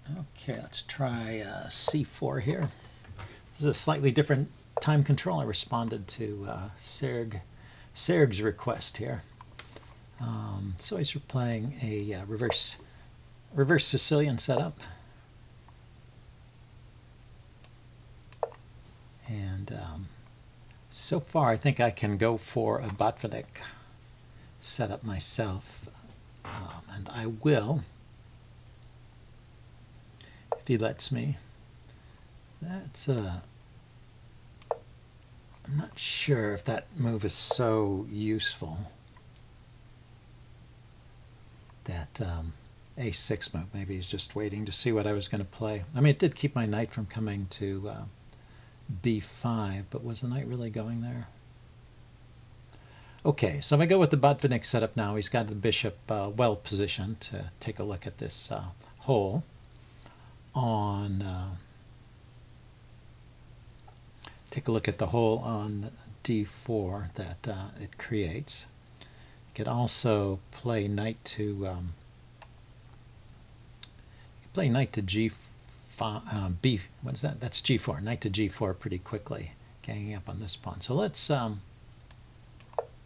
Okay, let's try c4 here. This is a slightly different time control. I responded to Serg's request here. So he's playing a reverse Sicilian setup. And so far I think I can go for a Botvinnik setup myself. And I will, if he lets me. That's I'm not sure if that move is so useful. That a6 move, maybe he's just waiting to see what I was going to play. I mean, it did keep my knight from coming to b5, but was the knight really going there? Okay, so if I go with the Botvinnik setup now, he's got the bishop well positioned to take a look at this hole on take a look at the hole on d4 that it creates. You could also play knight to g5, b. What is that? That's g4. Knight to g4 pretty quickly, ganging up on this pawn. So let's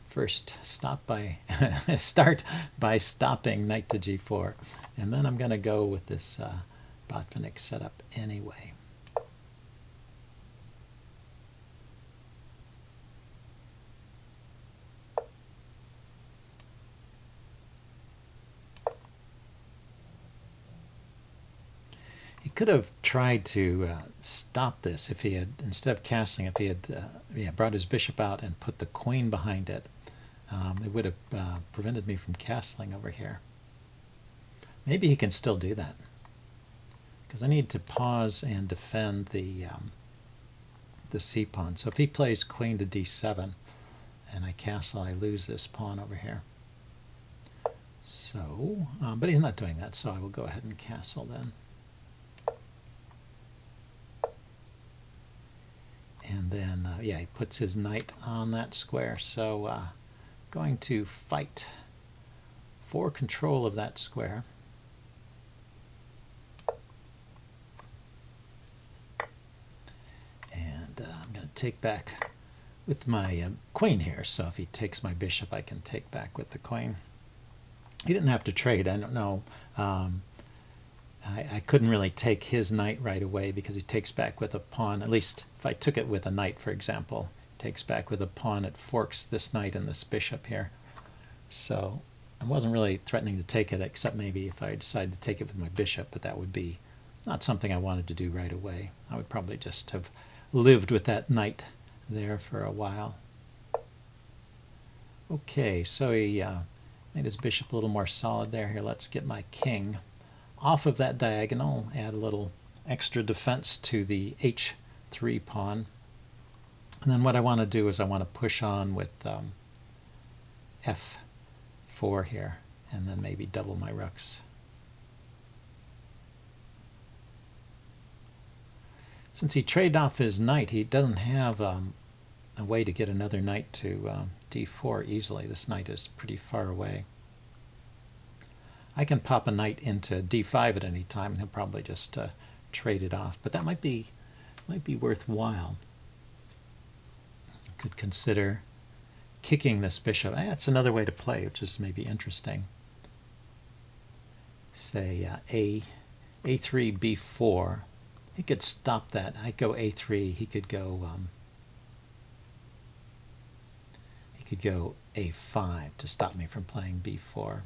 first start by stopping knight to g4, and then I'm going to go with this Botvinnik setup anyway. He could have tried to stop this if he had, instead of castling, if he had brought his bishop out and put the queen behind it. It would have prevented me from castling over here. Maybe he can still do that, because I need to pause and defend the c pawn. So if he plays queen to d7 and I castle, I lose this pawn over here. So, but he's not doing that, so I will go ahead and castle then. And then, yeah, he puts his knight on that square. So going to fight for control of that square. And I'm going to take back with my queen here. So if he takes my bishop, I can take back with the queen. He didn't have to trade. I don't know. I couldn't really take his knight right away because he takes back with a pawn. At least if I took it with a knight, for example, he takes back with a pawn. It forks this knight and this bishop here. So I wasn't really threatening to take it, except maybe if I decided to take it with my bishop, but that would be not something I wanted to do right away. I would probably just have lived with that knight there for a while. Okay, so he made his bishop a little more solid there. Here, let's get my king off of that diagonal, add a little extra defense to the h3 pawn. And then what I want to do is I want to push on with f4 here, and then maybe double my rooks. Since he traded off his knight, he doesn't have a way to get another knight to d4 easily. This knight is pretty far away. I can pop a knight into d5 at any time, and he'll probably just trade it off. But that might be worthwhile. I could consider kicking this bishop. That's another way to play, which is maybe interesting. Say a3, b4. He could stop that. I go a3. He could go a5 to stop me from playing b4.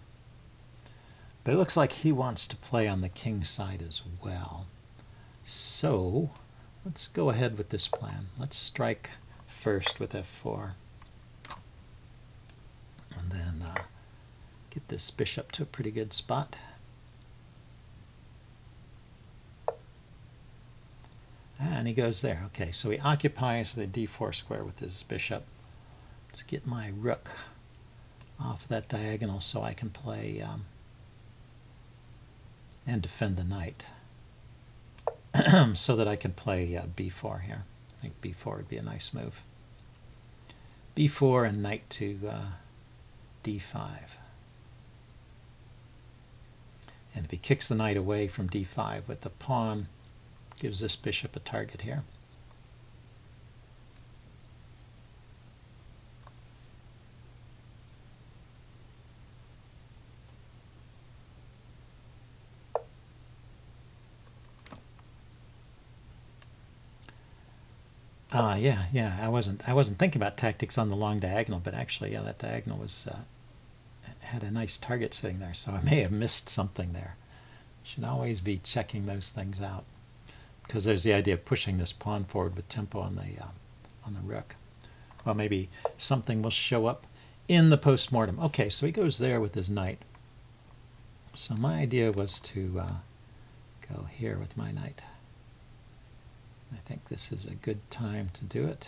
But it looks like he wants to play on the king side as well. So let's go ahead with this plan. Let's strike first with f4. And then get this bishop to a pretty good spot. And he goes there. Okay, so he occupies the d4 square with his bishop. Let's get my rook off that diagonal so I can play and defend the knight so that I can play b4 here. I think b4 would be a nice move. b4 and knight to d5. And if he kicks the knight away from d5 with the pawn, gives this bishop a target here. Yeah. I wasn't thinking about tactics on the long diagonal, but actually, yeah, that diagonal was had a nice target sitting there, so I may have missed something there. Should always be checking those things out, because there's the idea of pushing this pawn forward with tempo on the rook. Well, maybe something will show up in the post-mortem. Okay, so he goes there with his knight. So my idea was to go here with my knight. I think this is a good time to do it.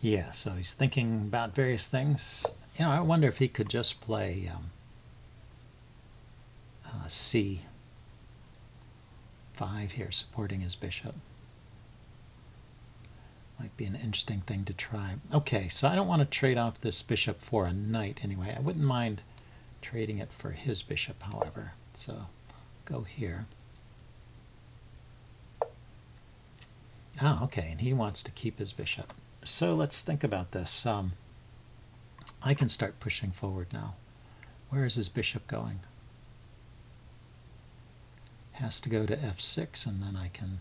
Yeah, so he's thinking about various things. You know, I wonder if he could just play C5 here, supporting his bishop. Might be an interesting thing to try. Okay, so I don't want to trade off this bishop for a knight anyway. I wouldn't mind trading it for his bishop, however. So go here. Ah, okay, and he wants to keep his bishop. So let's think about this. I can start pushing forward now. Where is his bishop going? Has to go to f6, and then I can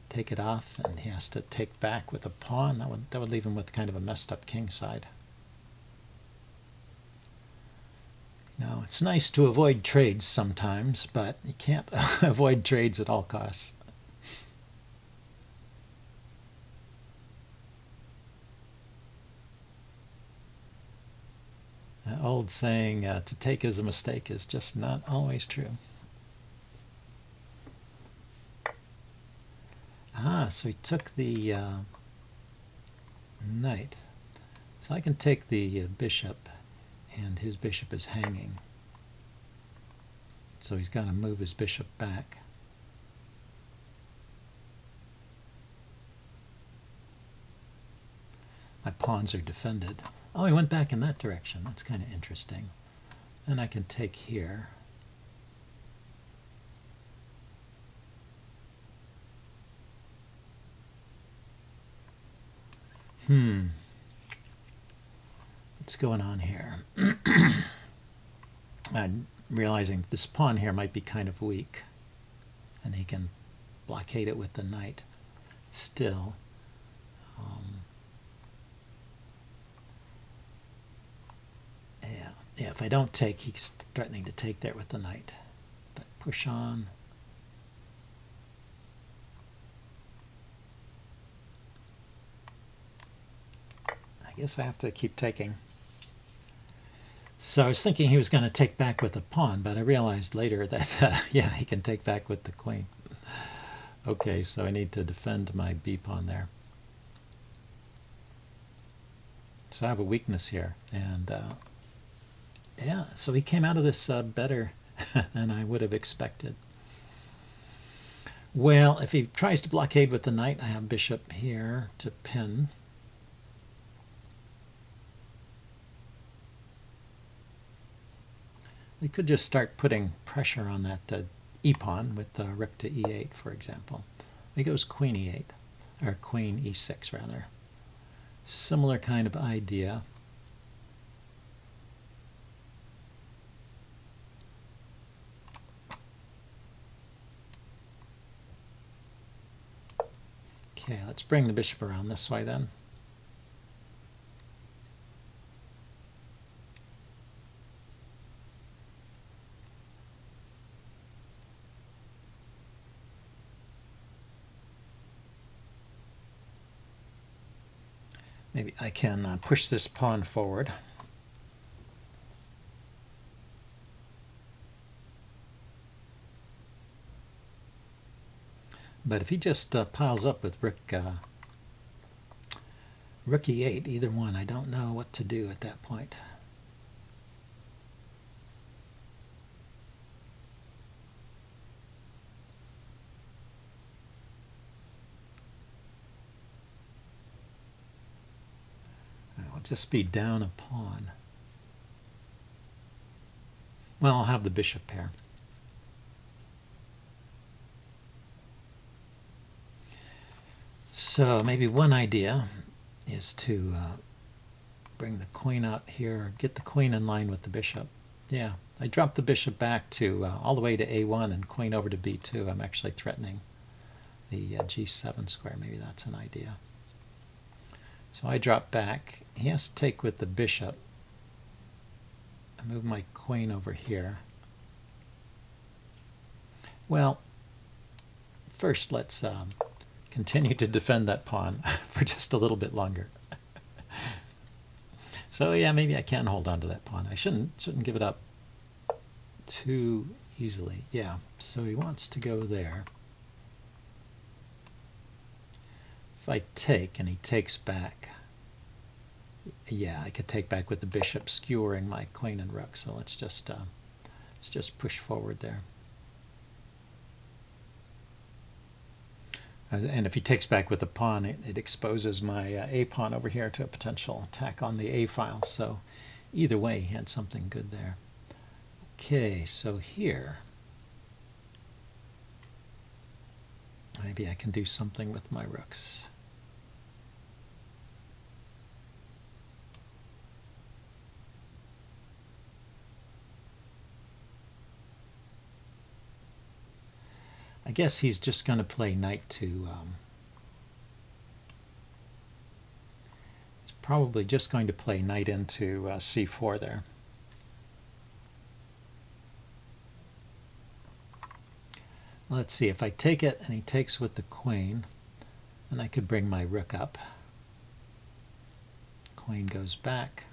take it off, and he has to take back with a pawn. That would leave him with kind of a messed up king side. Now, it's nice to avoid trades sometimes, but you can't avoid trades at all costs. The old saying, to take as a mistake, is just not always true. Ah, so he took the knight. So I can take the bishop, and his bishop is hanging. So he's got to move his bishop back. My pawns are defended. Oh, he went back in that direction. That's kind of interesting. Then I can take here. What's going on here? I'm realizing this pawn here might be kind of weak, and he can blockade it with the knight. Still, yeah, if I don't take, he's threatening to take there with the knight. But push on. I guess I have to keep taking. So I was thinking he was going to take back with the pawn, but I realized later that, yeah, he can take back with the queen. Okay, so I need to defend my b pawn there. So I have a weakness here, and yeah, so he came out of this better than I would have expected. Well, if he tries to blockade with the knight, I have bishop here to pin. We could just start putting pressure on that e-pawn with rook to e8, for example. He goes queen e8, or queen e6, rather. Similar kind of idea. Okay, let's bring the bishop around this way then. Maybe I can push this pawn forward. But if he just piles up with rook e8, either one, I don't know what to do at that point. I'll just be down a pawn. Well, I'll have the bishop pair. So maybe one idea is to bring the queen out here, get the queen in line with the bishop. Yeah, I dropped the bishop back to all the way to a1 and queen over to b2. I'm actually threatening the g7 square. Maybe that's an idea. So I drop back. He has to take with the bishop. I move my queen over here. Well, first let's continue to defend that pawn for just a little bit longer. So yeah, maybe I can hold on to that pawn. I shouldn't give it up too easily. Yeah, so he wants to go there. If I take and he takes back, yeah, I could take back with the bishop skewering my queen and rook. So let's just push forward there. And if he takes back with the pawn, it exposes my a pawn over here to a potential attack on the a file. So either way, he had something good there. Okay, so here, maybe I can do something with my rooks. I guess he's just going to play knight to, he's probably just going to play knight into c4 there. Let's see, if I take it and he takes with the queen, then I could bring my rook up. Queen goes back.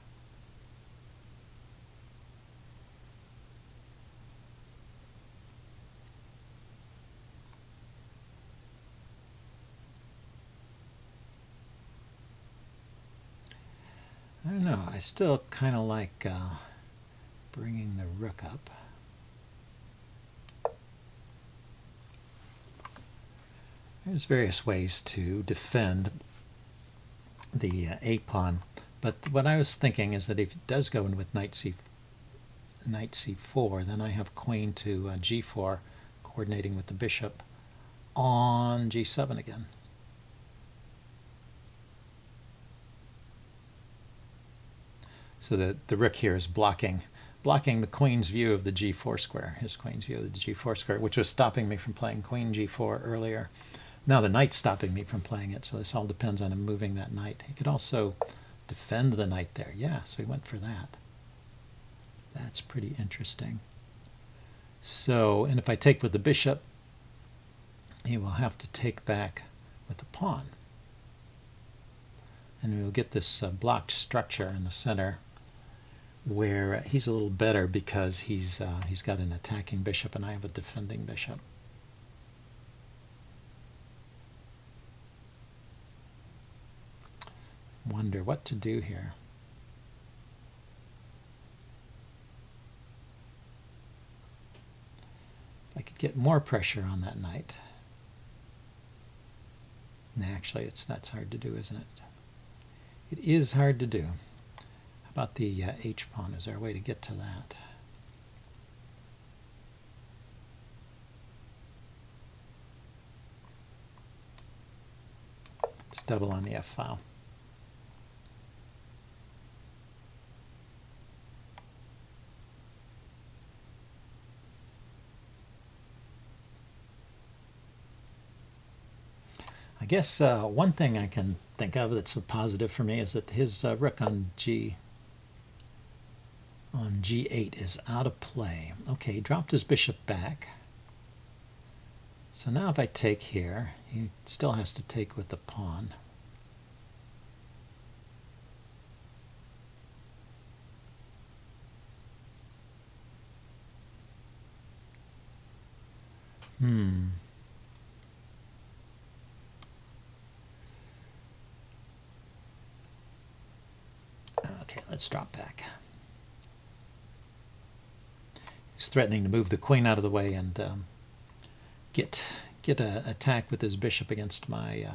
I don't know, I still kind of like bringing the rook up. There's various ways to defend the a pawn, but what I was thinking is that if it does go in with knight c4, then I have queen to g4, coordinating with the bishop on g7 again. So the rook here is blocking the queen's view of the g4 square, his queen's view of the g4 square, which was stopping me from playing queen g4 earlier. Now the knight's stopping me from playing it, so this all depends on him moving that knight. He could also defend the knight there. Yeah, so he went for that. That's pretty interesting. So, and if I take with the bishop, he will have to take back with the pawn. And we'll get this blocked structure in the center where he's a little better because he's got an attacking bishop and I have a defending bishop. Wonder what to do here. If I could get more pressure on that knight. And actually, that's hard to do, isn't it? It is hard to do. How about the h-pawn? Is there a way to get to that? Let's double on the f-file. I guess one thing I can think of that's a positive for me is that his rook on g8 is out of play. Okay, he dropped his bishop back. So now if I take here, he still has to take with the pawn. Okay, let's drop back. He's threatening to move the queen out of the way and get an attack with his bishop against my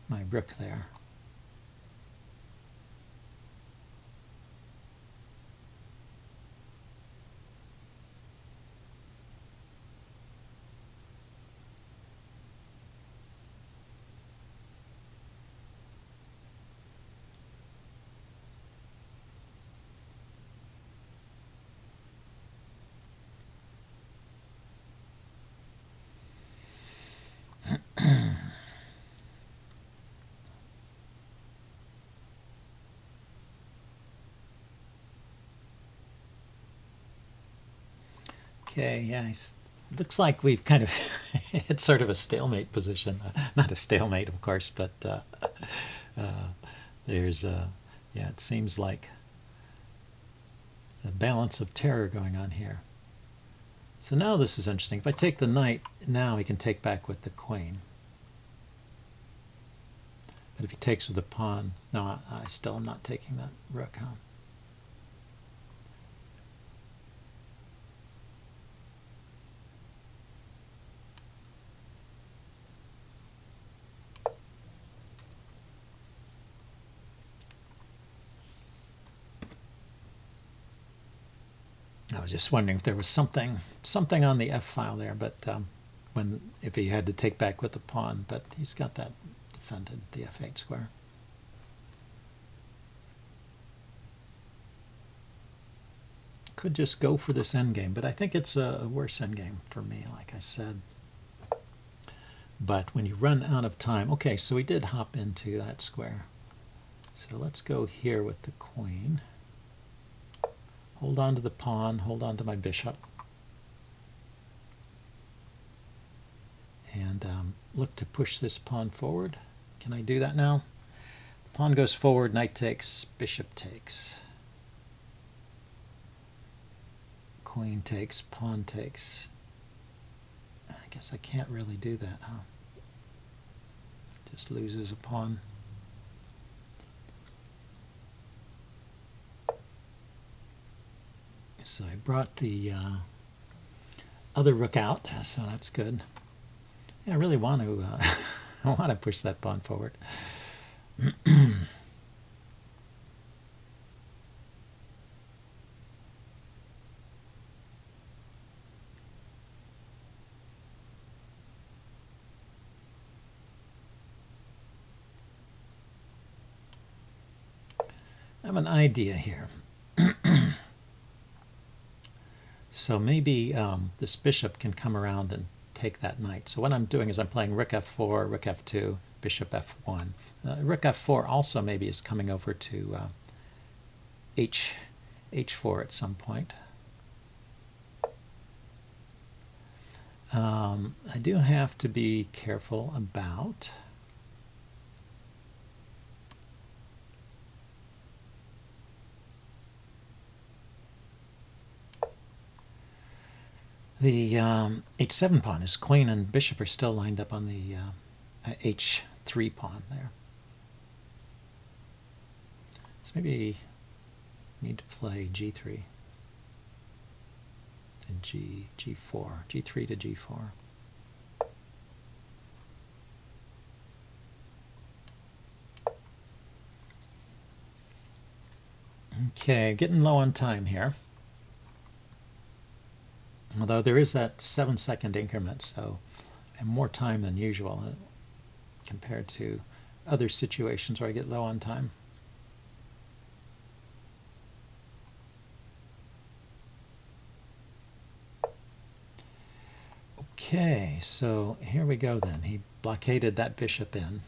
my rook there. Okay, yeah, looks like we've kind of hit sort of a stalemate position. Not a stalemate, of course, but there's, yeah, it seems like a balance of terror going on here. So now this is interesting. If I take the knight, now he can take back with the queen. But if he takes with the pawn, no, I still am not taking that rook home. I was just wondering if there was something on the F file there, but if he had to take back with the pawn, but he's got that defended, the F8 square. Could just go for this endgame, but I think it's a worse endgame for me, like I said. But when you run out of time, okay, so we did hop into that square. So let's go here with the queen. Hold on to the pawn, hold on to my bishop. And look to push this pawn forward. Can I do that now? The pawn goes forward, knight takes, bishop takes. Queen takes, pawn takes. I guess I can't really do that, huh? Just loses a pawn. So I brought the other rook out, so that's good. Yeah, I really want to I want to push that pawn forward. I have an idea here. So maybe this bishop can come around and take that knight. So what I'm doing is I'm playing rook f4, rook f2, bishop f1. Rook f4 also maybe is coming over to h4 at some point. I do have to be careful about the h7 pawn. His queen and bishop are still lined up on the h3 pawn there. So maybe need to play g3 and g4, g3 to g4. Okay, getting low on time here. Although there is that 7-second increment, so I have more time than usual compared to other situations where I get low on time. Okay, so here we go then. He blockaded that bishop in.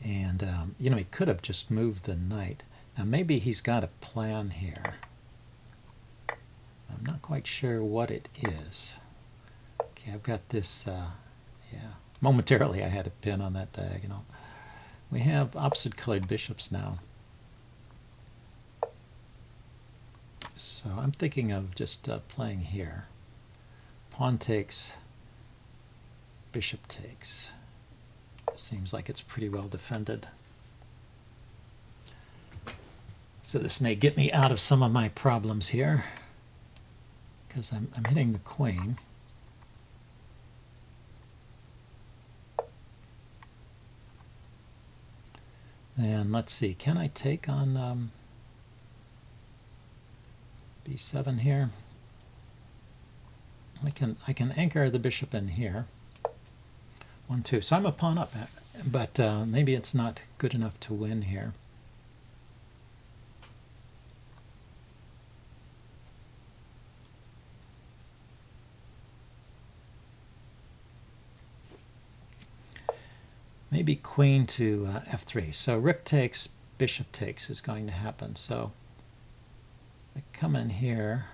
And, you know, he could have just moved the knight. Now, maybe he's got a plan here. I'm not quite sure what it is. Okay, I've got this, yeah. Momentarily I had a pin on that diagonal. We have opposite colored bishops now. So I'm thinking of just playing here. Pawn takes, bishop takes. Seems like it's pretty well defended. So this may get me out of some of my problems here, because I'm hitting the queen. And let's see, can I take on b7 here? I can anchor the bishop in here. 1, 2. So I'm a pawn up, but maybe it's not good enough to win here. Maybe queen to f3. So rook takes, bishop takes is going to happen. So I come in here.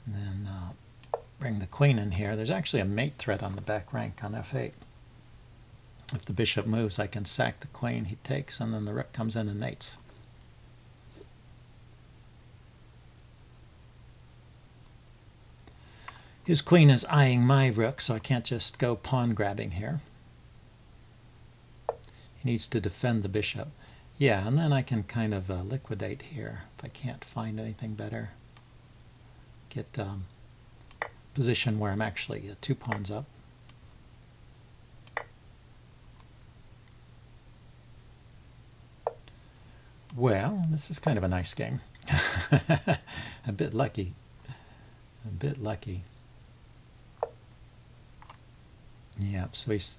And then bring the queen in here. There's actually a mate threat on the back rank on f8. If the bishop moves, I can sack the queen, he takes, and then the rook comes in and mates. His queen is eyeing my rook, so I can't just go pawn grabbing here. He needs to defend the bishop. Yeah, and then I can kind of liquidate here if I can't find anything better. Get position where I'm actually 2 pawns up. Well, this is kind of a nice game. A bit lucky. A bit lucky. Yeah, so he's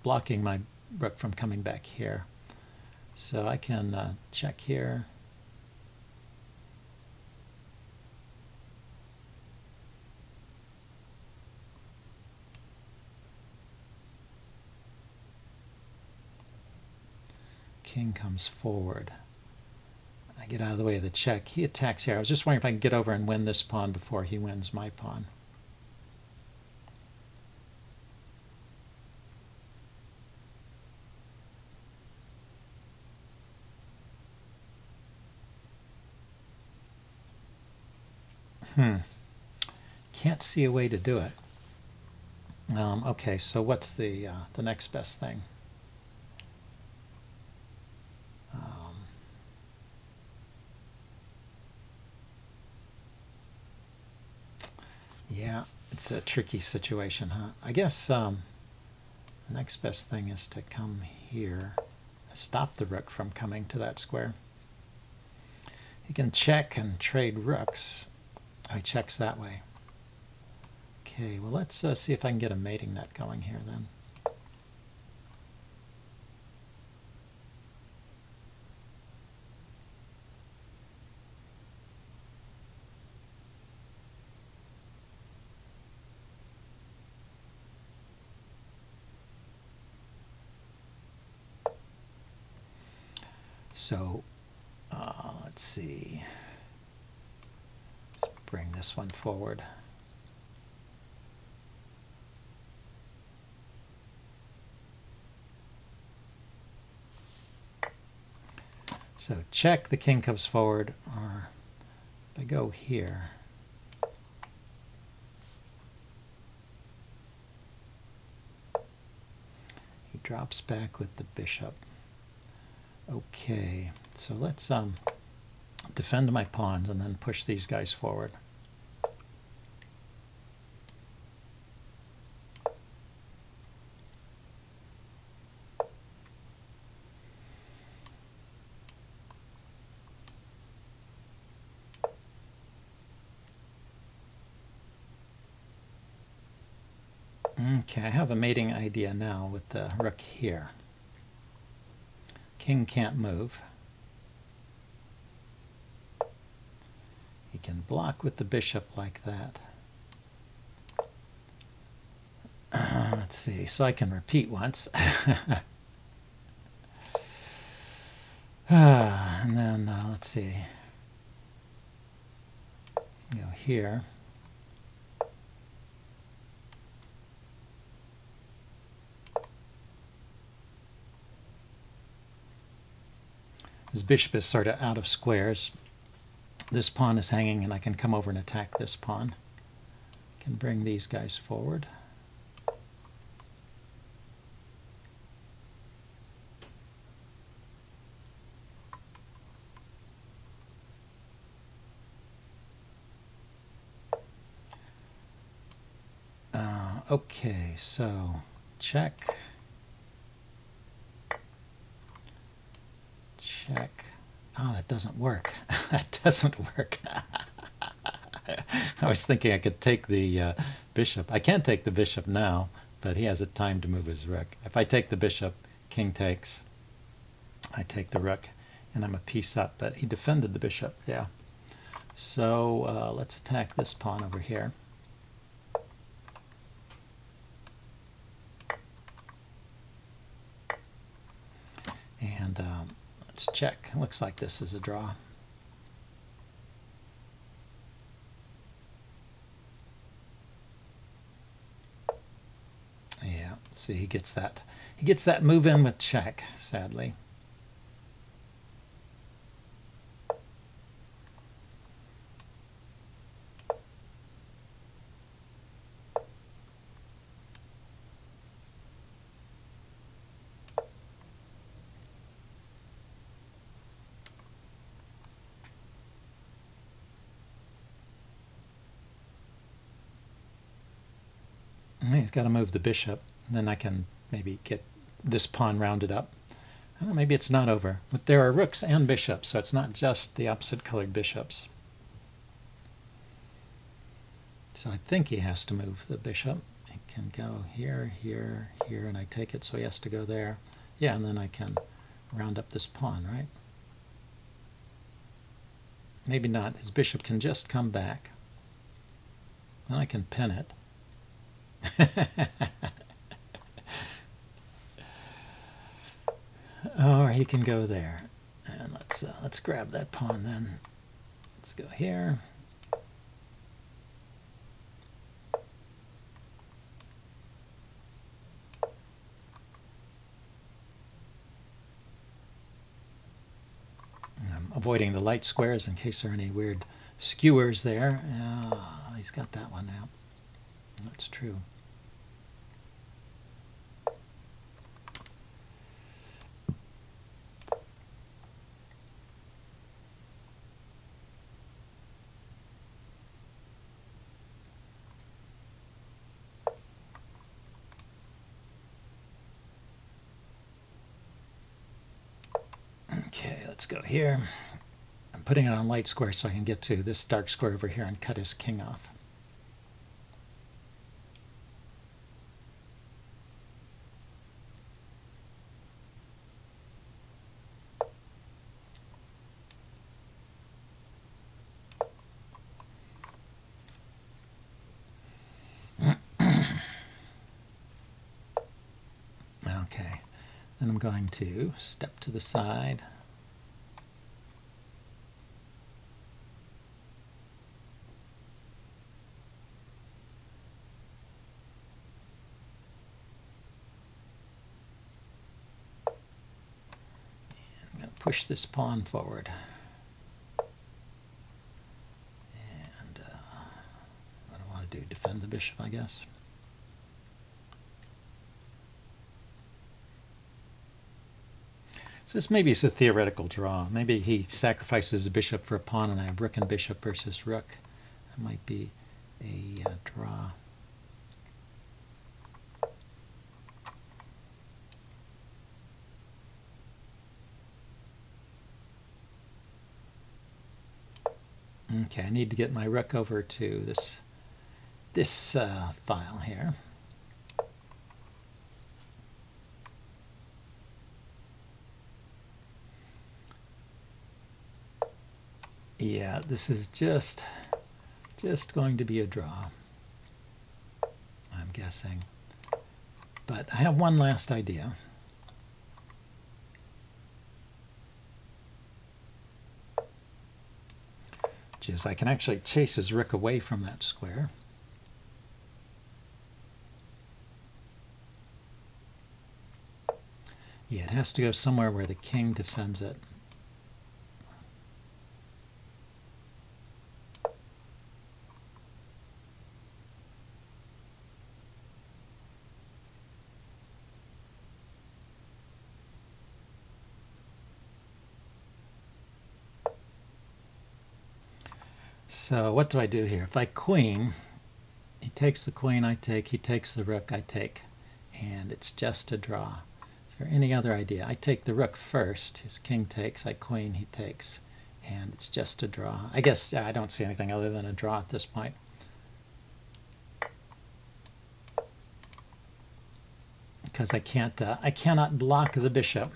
blocking my rook from coming back here. So I can check here. King comes forward. I get out of the way of the check. He attacks here. I was just wondering if I can get over and win this pawn before he wins my pawn. Can't see a way to do it. Okay, so what's the next best thing? Yeah, it's a tricky situation, huh? I guess the next best thing is to come here, stop the rook from coming to that square. He can check and trade rooks. Oh, he checks that way. Okay, well let's see if I can get a mating net going here then. So let's see. Let's bring this one forward. So check, the king comes forward, or if I go here, he drops back with the bishop. Okay, so let's defend my pawns and then push these guys forward. Okay, I have a mating idea now with the rook here. King can't move. He can block with the bishop like that. Let's see, so I can repeat once. And then let's see. Go here. His bishop is sort of out of squares. This pawn is hanging, and I can come over and attack this pawn. I can bring these guys forward. Okay, so check. Check. Oh, that doesn't work. That doesn't work. I was thinking I could take the bishop. I can't take the bishop now, but he has a time to move his rook. If I take the bishop, king takes. I take the rook, and I'm a piece up. But he defended the bishop, yeah. So let's attack this pawn over here. And let's check. Looks like this is a draw. Yeah, see, he gets that. He gets that move in with check, sadly. He's got to move the bishop. Then I can maybe get this pawn rounded up. I don't know, maybe it's not over. But there are rooks and bishops, so it's not just the opposite colored bishops. So I think he has to move the bishop. He can go here, here, here, and I take it, so he has to go there. Yeah, and then I can round up this pawn, right? Maybe not. His bishop can just come back. Then I can pin it. Or he can go there. And let's grab that pawn then. Let's go here. I'm avoiding the light squares in case there are any weird skewers there. He's got that one now. That's true. Okay, let's go here. I'm putting it on light square so I can get to this dark square over here and cut his king off. Okay, then I'm going to step to the side. I'm going to push this pawn forward. And what do I want to do? Defend the bishop, I guess. So this maybe is a theoretical draw. Maybe he sacrifices a bishop for a pawn and I have rook and bishop versus rook. That might be a draw. Okay, I need to get my rook over to this file here. Yeah, this is just going to be a draw, I'm guessing. But I have one last idea. which is I can actually chase his rook away from that square. Yeah, it has to go somewhere where the king defends it. So what do I do here? If I queen, he takes the queen, I take, he takes the rook, I take. And it's just a draw. Is there any other idea? I take the rook first, his king takes, I queen, he takes. And it's just a draw. I guess I don't see anything other than a draw at this point. Because I cannot block the bishop.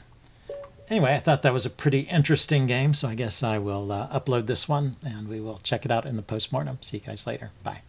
Anyway, I thought that was a pretty interesting game, so I guess I will upload this one, and we will check it out in the postmortem. See you guys later. Bye.